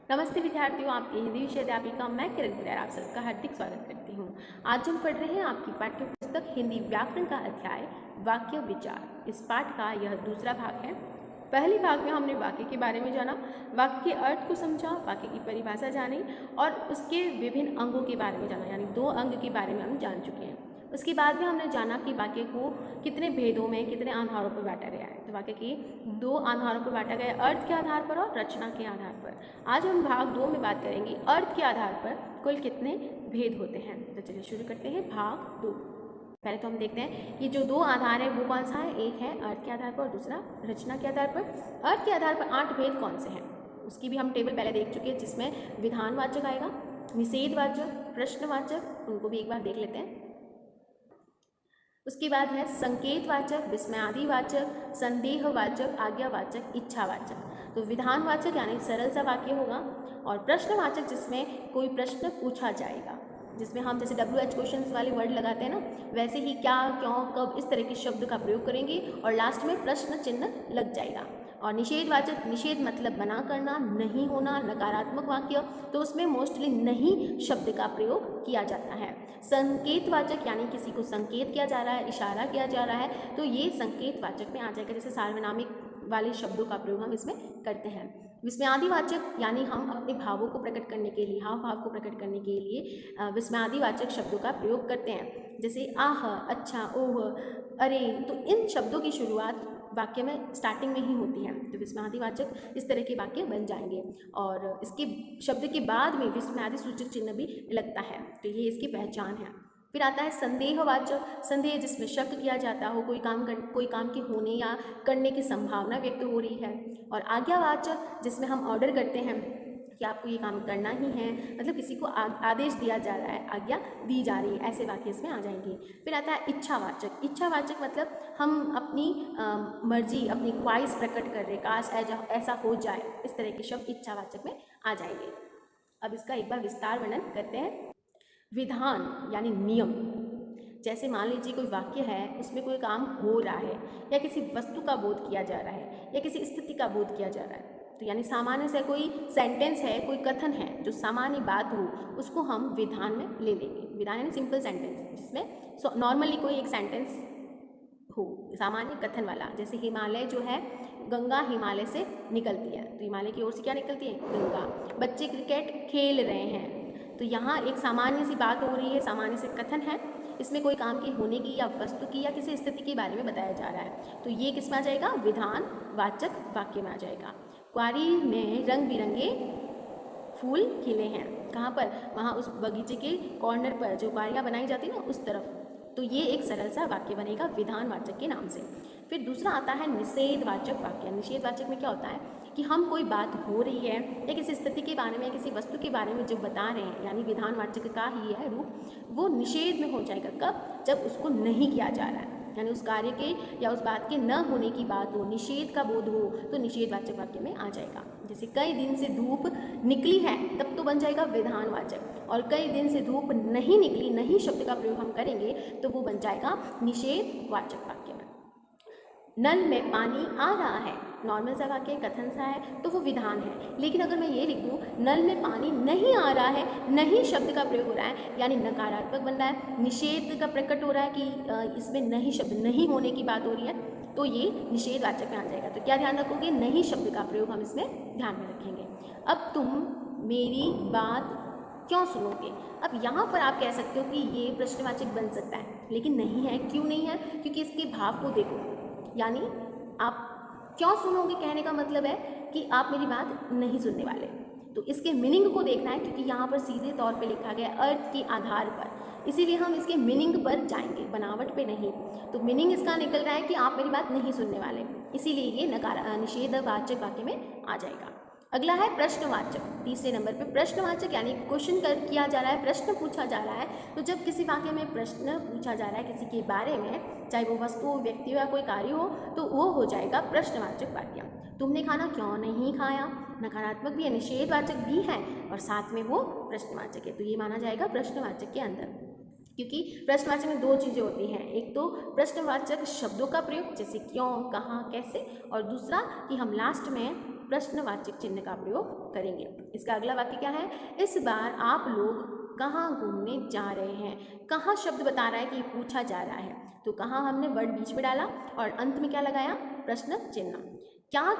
नमस्ते विद्यार्थियों, आपकी हिंदी विषय अध्यापिका मैं किरण कुरेर आप सबका हार्दिक स्वागत करती हूँ। आज हम पढ़ रहे हैं आपकी पाठ्य पुस्तक हिंदी व्याकरण का अध्याय वाक्य विचार। इस पाठ का यह दूसरा भाग है। पहले भाग में हमने वाक्य के बारे में जाना, वाक्य के अर्थ को समझा, वाक्य की परिभाषा जानी और उसके विभिन्न अंगों के बारे में जाना, यानी 2 अंग के बारे में हम जान चुके हैं। उसके बाद में हमने जाना कि वाक्य को कितने भेदों में, कितने आधारों पर बांटा गया है। तो वाक्य के 2 आधारों पर बांटा गया है, अर्थ के आधार पर और रचना के आधार पर। आज हम भाग 2 में बात करेंगे अर्थ के आधार पर कुल कितने भेद होते हैं। तो चलिए शुरू करते हैं भाग 2। पहले तो हम देखते हैं कि जो 2 आधार है वो कौन सा है। एक है अर्थ के आधार पर और दूसरा रचना के आधार पर। अर्थ के आधार पर 8 भेद कौन से हैं उसकी भी हम टेबल पहले देख चुके हैं, जिसमें विधानवाचक आएगा, निषेधवाचक, प्रश्नवाचक, उनको भी एक बार देख लेते हैं। उसके बाद है संकेतवाचक, विस्मयादिवाचक, संदेहवाचक, आज्ञावाचक, इच्छावाचक। तो विधानवाचक यानी सरल सा वाक्य होगा और प्रश्नवाचक जिसमें कोई प्रश्न पूछा जाएगा, जिसमें हम जैसे WH क्वेश्चंस वाले वर्ड लगाते हैं ना, वैसे ही क्या, क्यों, कब, इस तरह के शब्द का प्रयोग करेंगे और लास्ट में प्रश्न चिन्ह लग जाएगा। और निषेधवाचक, निषेध मतलब मना करना, नहीं होना, नकारात्मक वाक्य, तो उसमें मोस्टली नहीं शब्द का प्रयोग किया जाता है। संकेतवाचक यानी किसी को संकेत किया जा रहा है, इशारा किया जा रहा है, तो ये संकेतवाचक में आ जाएगा। जैसे सार्वनामिक वाले शब्दों का प्रयोग हम इसमें करते हैं। विस्मयादिवाचक यानी हम अपने भावों को प्रकट करने के लिए, हाव भाव को प्रकट करने के लिए विस्मयादिवाचक शब्दों का प्रयोग करते हैं, जैसे आह, अच्छा, ओह, अरे। तो इन शब्दों की शुरुआत वाक्य में स्टार्टिंग में ही होती है, तो विस्मयादिवाचक इस तरह के वाक्य बन जाएंगे और इसके शब्द के बाद में विस्मयादि सूचक चिन्ह भी लगता है, तो ये इसकी पहचान है। फिर आता है संदेहवाचक, संदेह जिसमें शक किया जाता हो, कोई काम के होने या करने की संभावना व्यक्त हो रही है। और आज्ञावाचक जिसमें हम ऑर्डर करते हैं कि आपको ये काम करना ही है, मतलब किसी को आदेश दिया जा रहा है, आज्ञा दी जा रही है, ऐसे वाक्य इसमें आ जाएंगे। फिर आता है इच्छावाचक, इच्छावाचक मतलब हम अपनी मर्जी, अपनी ख्वाहिश प्रकट कर रहे, काश ऐसा हो जाए, इस तरह के शब्द इच्छावाचक में आ जाएंगे। अब इसका एक बार विस्तार वर्णन करते हैं। विधान यानी नियम, जैसे मान लीजिए कोई वाक्य है, उसमें कोई काम हो रहा है या किसी वस्तु का बोध किया जा रहा है या किसी स्थिति का बोध किया जा रहा है, तो यानी सामान्य से कोई सेंटेंस है, कोई कथन है जो सामान्य बात हो, उसको हम विधान में ले लेंगे। विधान यानी सिंपल सेंटेंस, जिसमें नॉर्मली कोई एक सेंटेंस हो, सामान्य कथन वाला। जैसे हिमालय जो है, गंगा हिमालय से निकलती है, तो हिमालय की ओर से क्या निकलती है, गंगा। बच्चे क्रिकेट खेल रहे हैं, तो यहाँ एक सामान्य सी बात हो रही है, सामान्य से कथन है, इसमें कोई काम की होने की या वस्तु की या किसी स्थिति के बारे में बताया जा रहा है, तो ये किस में आ जाएगा, विधानवाचक वाक्य में आ जाएगा। क्वारी में रंग बिरंगे फूल खिले हैं, कहाँ पर, वहाँ उस बगीचे के कॉर्नर पर जो क्वारियाँ बनाई जाती है ना, उस तरफ, तो ये एक सरल सा वाक्य बनेगा विधानवाचक के नाम से। फिर दूसरा आता है निषेधवाचक वाक्य। निषेधवाचक में क्या होता है कि हम कोई बात हो रही है या किसी स्थिति के बारे में, किसी वस्तु के बारे में जो बता रहे हैं, यानी विधानवाचक का ही है रूप, वो निषेध में हो जाएगा। कब, जब उसको नहीं किया जा रहा है, यानी उस कार्य के या उस बात के न होने की बात हो, निषेध का बोध हो, तो निषेधवाचक वाक्य में आ जाएगा। जैसे कई दिन से धूप निकली है, तब तो बन जाएगा विधानवाचक, और कई दिन से धूप नहीं निकली, नहीं शब्द का प्रयोग हम करेंगे तो वो बन जाएगा निषेधवाचक वाक्य में। नल में पानी आ रहा है, नॉर्मल सा वाक्य, कथन सा है, तो वो विधान है। लेकिन अगर मैं ये लिख दूँ नल में पानी नहीं आ रहा है, नहीं शब्द का प्रयोग हो रहा है, यानी नकारात्मक बन रहा है, निषेध का प्रकट हो रहा है कि इसमें नहीं शब्द, नहीं होने की बात हो रही है, तो ये निषेधवाचक में आ जाएगा। तो क्या ध्यान रखोगे, नहीं शब्द का प्रयोग हम इसमें ध्यान में रखेंगे। अब तुम मेरी बात क्यों सुनोगे। अब यहाँ पर आप कह सकते हो कि ये प्रश्नवाचक बन सकता है, लेकिन नहीं है। क्यों नहीं है, क्योंकि इसके भाव को देखो, यानी आप क्यों सुनोगे कहने का मतलब है कि आप मेरी बात नहीं सुनने वाले, तो इसके मीनिंग को देखना है, क्योंकि यहाँ पर सीधे तौर पे लिखा गया अर्थ के आधार पर, इसीलिए हम इसके मीनिंग पर जाएंगे, बनावट पे नहीं। तो मीनिंग इसका निकल रहा है कि आप मेरी बात नहीं सुनने वाले, इसीलिए ये निषेधवाचक वाक्य में आ जाएगा। अगला है प्रश्नवाचक, तीसरे नंबर पे प्रश्नवाचक, यानी क्वेश्चन किया जा रहा है, प्रश्न पूछा जा रहा है। तो जब किसी वाक्य में प्रश्न पूछा जा रहा है किसी के बारे में, चाहे वो वस्तु हो, व्यक्ति हो या कोई कार्य हो, तो वो हो जाएगा प्रश्नवाचक वाक्य। तुमने खाना क्यों नहीं खाया, नकारात्मक भी है, निषेधवाचक भी है और साथ में वो प्रश्नवाचक है, तो ये माना जाएगा प्रश्नवाचक के अंदर। क्योंकि प्रश्नवाचक में 2 चीज़ें होती हैं, एक तो प्रश्नवाचक शब्दों का प्रयोग, जैसे क्यों, कहाँ, कैसे, और दूसरा कि हम लास्ट में प्रश्नवाचक चिन्ह का प्रयोग करेंगे। इसका अगला वाक्य क्या है? इस बार आप लोग कहाँ घूमने जा रहे हैं? कहाँ शब्द बता रहा है कि पूछा जा रहा है, तो कहाँ हमने वर्ड बीच में डाला और अंत में क्या लगाया? प्रश्न चिन्ह। क्या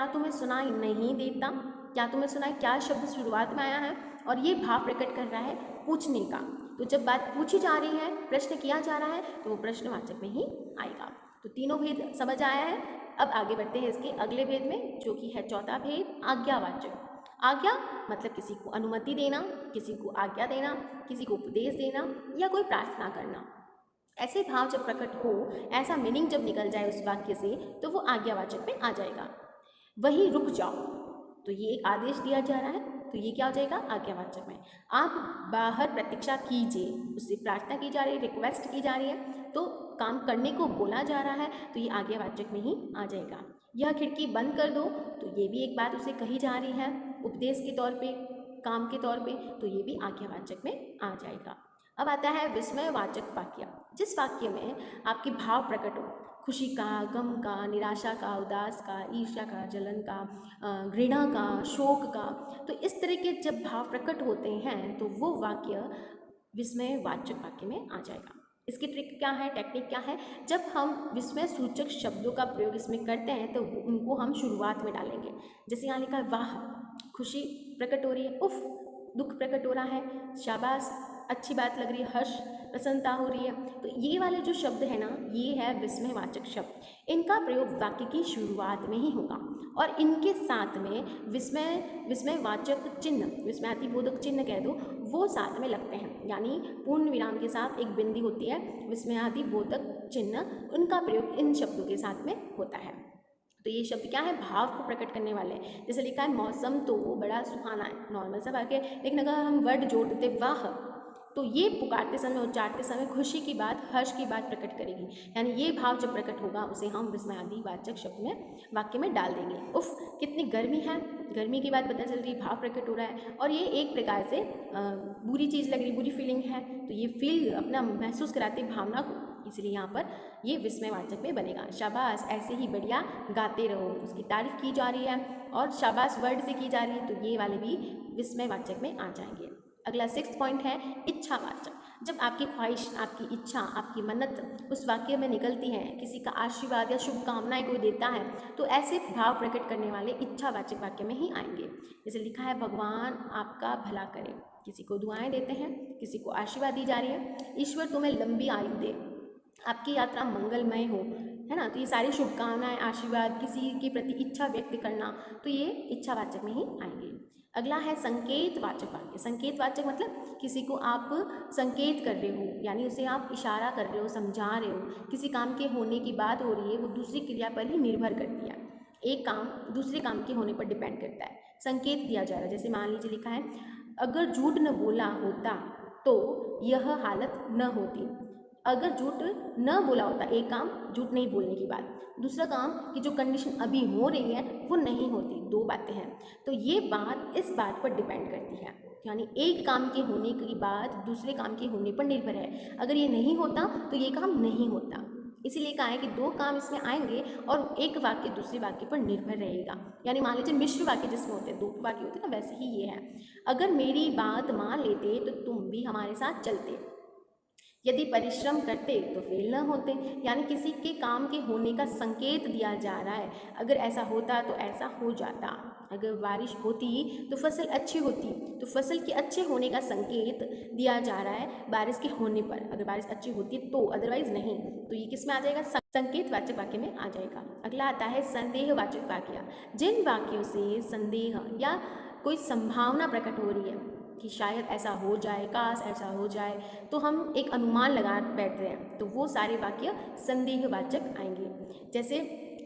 तुम्हें सुनाई नहीं देता? क्या तुम्हें सुनाई, क्या शब्द शुरुआत में आया है और ये भाव प्रकट कर रहा है पूछने का। तो जब बात पूछी जा रही है, प्रश्न किया जा रहा है, तो वो प्रश्नवाचक में ही आएगा। तो तीनों भेद समझ आया है। अब आगे बढ़ते हैं इसके अगले भेद में, जो कि है चौथा भेद, आज्ञावाचक। आज्ञा मतलब किसी को अनुमति देना, किसी को आज्ञा देना, किसी को उपदेश देना या कोई प्रार्थना करना। ऐसे भाव जब प्रकट हो, ऐसा मीनिंग जब निकल जाए उस वाक्य से, तो वो आज्ञावाचक में आ जाएगा। वहीं रुक जाओ, तो ये एक आदेश दिया जा रहा है, तो ये क्या हो जाएगा? आज्ञावाचक में। आप बाहर प्रतीक्षा कीजिए, उससे प्रार्थना की जा रही है, रिक्वेस्ट की जा रही है, तो काम करने को बोला जा रहा है, तो ये आज्ञावाचक में ही आ जाएगा। यह खिड़की बंद कर दो, तो ये भी एक बात उसे कही जा रही है उपदेश के तौर पे, काम के तौर पे, तो ये भी आज्ञावाचक में आ जाएगा। अब आता है विस्मयवाचक वाक्य। जिस वाक्य में आपके भाव प्रकट हो, खुशी का, गम का, निराशा का, उदास का, ईर्ष्या का, जलन का, घृणा का, शोक का, तो इस तरह के जब भाव प्रकट होते हैं तो वो वाक्य विस्मयवाचक वाक्य में आ जाएगा। इसकी ट्रिक क्या है, टेक्निक क्या है? जब हम विस्मय सूचक शब्दों का प्रयोग इसमें करते हैं तो उनको हम शुरुआत में डालेंगे। जैसे यहाँ लिखा है वाह, खुशी प्रकट हो रही है, उफ दुख प्रकट हो रहा है, शाबाश अच्छी बात लग रही है, हर्ष प्रसन्नता हो रही है, तो ये वाले जो शब्द है ना, ये है विस्मयवाचक शब्द। इनका प्रयोग वाक्य की शुरुआत में ही होगा और इनके साथ में विस्मयवाचक चिन्ह, विस्मयादिबोधक चिन्ह कह दो, वो साथ में लगते हैं। यानी पूर्ण विराम के साथ एक बिंदी होती है, विस्मयादिबोधक चिन्ह, उनका प्रयोग इन शब्दों के साथ में होता है। तो ये शब्द क्या है? भाव को प्रकट करने वाले हैं। जैसे लिखा है मौसम तो वो बड़ा सुहाना है, नॉर्मल सा वाक्य, लेकिन अगर हम वर्ड जोड़ देते वाह, तो ये पुकारते समय, उच्चारते समय खुशी की बात, हर्ष की बात प्रकट करेगी। यानी ये भाव जब प्रकट होगा उसे हम विस्मयादिवाचक शब्द में, वाक्य में डाल देंगे। उफ कितनी गर्मी है, गर्मी की बात पता चल रही, भाव प्रकट हो रहा है, और ये एक प्रकार से बुरी चीज़ लग रही, बुरी फीलिंग है, तो ये फील अपना महसूस कराते भावना को, इसलिए यहाँ पर ये विस्मयवाचक में बनेगा। शाबाश, ऐसे ही बढ़िया गाते रहो, उसकी तारीफ की जा रही है और शाबाश वर्ड से की जा रही है, तो ये वाले भी विस्मयवाचक में आ जाएंगे। अगला 6th पॉइंट है इच्छावाचक। जब आपकी ख्वाहिश, आपकी इच्छा, आपकी मन्नत उस वाक्य में निकलती है, किसी का आशीर्वाद या शुभकामनाएं कोई देता है, तो ऐसे भाव प्रकट करने वाले इच्छावाचक वाक्य में ही आएंगे। जैसे लिखा है भगवान आपका भला करे, किसी को दुआएं देते हैं, किसी को आशीर्वाद दी जा रही है, ईश्वर तुम्हें लंबी आयु दे, आपकी यात्रा मंगलमय हो, है ना। तो ये सारी शुभकामनाएं, आशीर्वाद, किसी के प्रति इच्छा व्यक्त करना, तो ये इच्छावाचक में ही आएंगे। अगला है संकेतवाचक वाक्य। संकेतवाचक मतलब किसी को आप संकेत कर रहे हो, यानी उसे आप इशारा कर रहे हो, समझा रहे हो, किसी काम के होने की बात हो रही है, वो दूसरी क्रिया पर ही निर्भर करती है। एक काम दूसरे काम के होने पर डिपेंड करता है, संकेत दिया जा रहा है। जैसे मान लीजिए लिखा है अगर झूठ न बोला होता तो यह हालत न होती। अगर झूठ न बोला होता, एक काम झूठ नहीं बोलने की बात, दूसरा काम कि जो कंडीशन अभी हो रही है वो नहीं होती, दो बातें हैं। तो ये बात इस बात पर डिपेंड करती है, यानी एक काम के होने की बात दूसरे काम के होने पर निर्भर है। अगर ये नहीं होता तो ये काम नहीं होता, इसीलिए कहा है कि दो काम इसमें आएंगे और एक वाक्य दूसरे वाक्य पर निर्भर रहेगा। यानी मान लीजिए मिश्र वाक्य जिसमें होते हैं, दो वाक्य होते हैं ना, वैसे ही ये है। अगर मेरी बात मान लेते तो तुम भी हमारे साथ चलते, यदि परिश्रम करते तो फेल न होते। यानी किसी के काम के होने का संकेत दिया जा रहा है, अगर ऐसा होता तो ऐसा हो जाता, अगर बारिश होती तो फसल अच्छी होती, तो फसल के अच्छे होने का संकेत दिया जा रहा है बारिश के होने पर, अगर बारिश अच्छी होती तो, अदरवाइज नहीं। तो ये किस में आ जाएगा? संकेतवाचक वाक्य में आ जाएगा। अगला आता है संदेहवाचक वाक्य। जिन वाक्यों से संदेह या कोई संभावना प्रकट हो रही है कि शायद ऐसा हो जाए, काश ऐसा हो जाए, तो हम एक अनुमान लगा बैठ रहे हैं, तो वो सारे वाक्य संदेहवाचक आएंगे। जैसे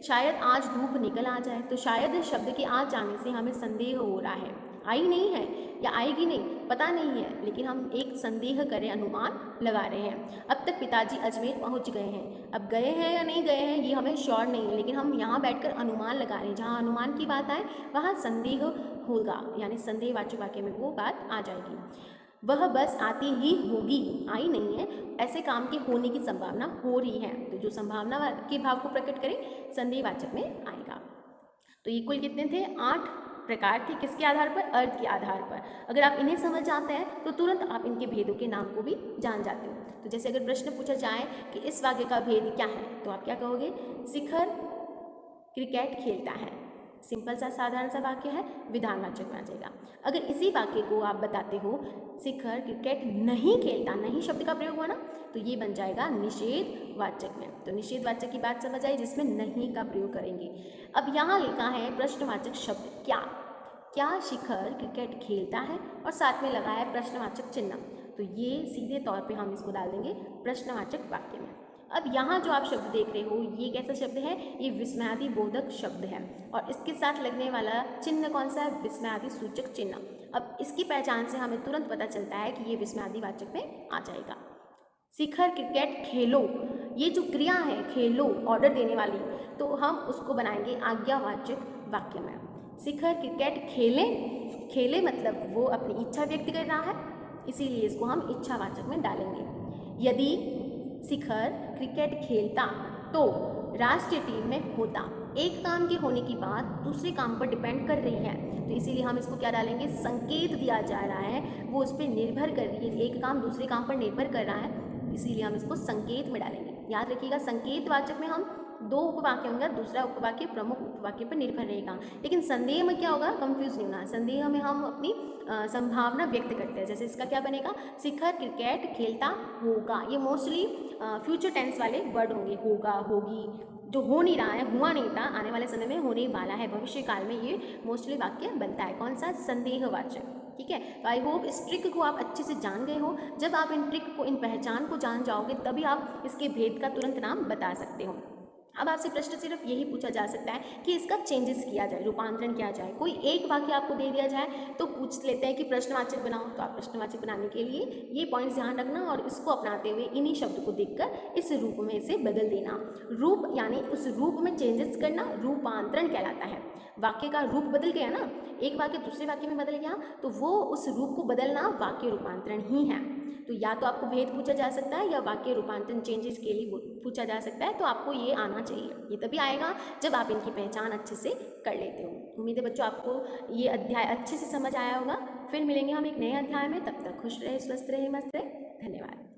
शायद आज धूप निकल आ जाए, तो शायद शब्द के आ जाने से हमें संदेह हो रहा है, आई नहीं है या आएगी नहीं, पता नहीं है, लेकिन हम एक संदेह करें, अनुमान लगा रहे हैं। अब तक पिताजी अजमेर पहुंच गए हैं, अब गए हैं या नहीं गए हैं ये हमें श्योर नहीं है, लेकिन हम यहाँ बैठकर अनुमान लगा रहे हैं। जहाँ अनुमान की बात आए वहाँ संदेह होगा, यानी संदेहवाचक वाक्य में वो बात आ जाएगी। वह बस आती ही होगी, आई नहीं है, ऐसे काम के होने की संभावना हो रही है, तो जो संभावना के भाव को प्रकट करें संदेहवाचक में आएगा। तो ये कुल कितने थे? 8 प्रकार थे। किसके आधार पर? अर्थ के आधार पर। अगर आप इन्हें समझ जाते हैं तो तुरंत आप इनके भेदों के नाम को भी जान जाते हो। तो जैसे अगर प्रश्न पूछा जाए कि इस वाक्य का भेद क्या है, तो आप क्या कहोगे? शिखर क्रिकेट खेलता है। सिंपल सा साधारण सा वाक्य है, विधानवाचक में आ जाएगा। अगर इसी वाक्य को आप बताते हो शिखर क्रिकेट नहीं खेलता, नहीं शब्द का प्रयोग हुआ ना, तो ये बन जाएगा निषेधवाचक में। तो निषेधवाचक की बात समझ आई, जिसमें नहीं का प्रयोग करेंगे। अब यहाँ लिखा है प्रश्नवाचक शब्द क्या। क्या शिखर क्रिकेट खेलता है, और साथ में लगा है प्रश्नवाचक चिन्ह, तो ये सीधे तौर पे हम इसको डाल देंगे प्रश्नवाचक वाक्य में। अब यहाँ जो आप शब्द देख रहे हो, ये कैसा शब्द है? ये विस्मयादि बोधक शब्द है, और इसके साथ लगने वाला चिन्ह कौन सा है? विस्मयादि सूचक चिन्ह। अब इसकी पहचान से हमें तुरंत पता चलता है कि ये विस्मयादि वाचक में आ जाएगा। शिखर क्रिकेट खेलो, ये जो क्रिया है खेलो ऑर्डर देने वाली, तो हम उसको बनाएंगे आज्ञावाचक वाक्य में। शिखर क्रिकेट खेले, खेले मतलब वो अपनी इच्छा व्यक्त कर रहा है, इसीलिए इसको हम इच्छावाचक में डालेंगे। यदि शिखर क्रिकेट खेलता तो राष्ट्रीय टीम में होता। एक काम के होने की बात दूसरे काम पर डिपेंड कर रही है, तो इसीलिए हम इसको क्या डालेंगे? संकेत दिया जा रहा है, वो उस पर निर्भर कर रही है, एक काम दूसरे काम पर निर्भर कर रहा है, इसीलिए हम इसको संकेत में डालेंगे। याद रखिएगा, संकेतवाचक में हम 2 उपवाक्य होंगे, दूसरा उपवाक्य प्रमुख उपवाक्य पर निर्भर रहेगा। लेकिन संदेह में क्या होगा? कंफ्यूज नहीं होना। संदेह में हम अपनी संभावना व्यक्त करते हैं। जैसे इसका क्या बनेगा? शिखर क्रिकेट खेलता होगा। ये मोस्टली फ्यूचर टेंस वाले वर्ड होंगे, होगा, होगी, जो हो नहीं रहा है, हुआ नहीं था, आने वाले समय में होने वाला है, भविष्य काल में ये मोस्टली वाक्य बनता है। कौन सा? संदेहवाचक। ठीक है, तो आई होप इस ट्रिक को आप अच्छे से जान गए हो। जब आप इन ट्रिक को, इन पहचान को जान जाओगे, तभी आप इसके भेद का तुरंत नाम बता सकते हो। अब आपसे प्रश्न सिर्फ यही पूछा जा सकता है कि इसका चेंजेस किया जाए, रूपांतरण किया जाए। कोई एक वाक्य आपको दे दिया जाए तो पूछ लेते हैं कि प्रश्नवाचक बनाओ, तो आप प्रश्नवाचक बनाने के लिए ये पॉइंट्स ध्यान रखना और इसको अपनाते हुए इन्हीं शब्द को देखकर इस रूप में इसे बदल देना। रूप यानी उस रूप में चेंजेस करना रूपांतरण कहलाता है। वाक्य का रूप बदल गया ना, एक वाक्य दूसरे वाक्य में बदल गया, तो वो उस रूप को बदलना वाक्य रूपांतरण ही है। तो या तो आपको भेद पूछा जा सकता है या वाक्य रूपांतरण चेंजेस के लिए पूछा जा सकता है, तो आपको ये आना चाहिए। ये तभी आएगा जब आप इनकी पहचान अच्छे से कर लेते हो। उम्मीद है बच्चों आपको ये अध्याय अच्छे से समझ आया होगा। फिर मिलेंगे हम एक नए अध्याय में, तब तक खुश रहे, स्वस्थ रहे, मस्त रहे। धन्यवाद।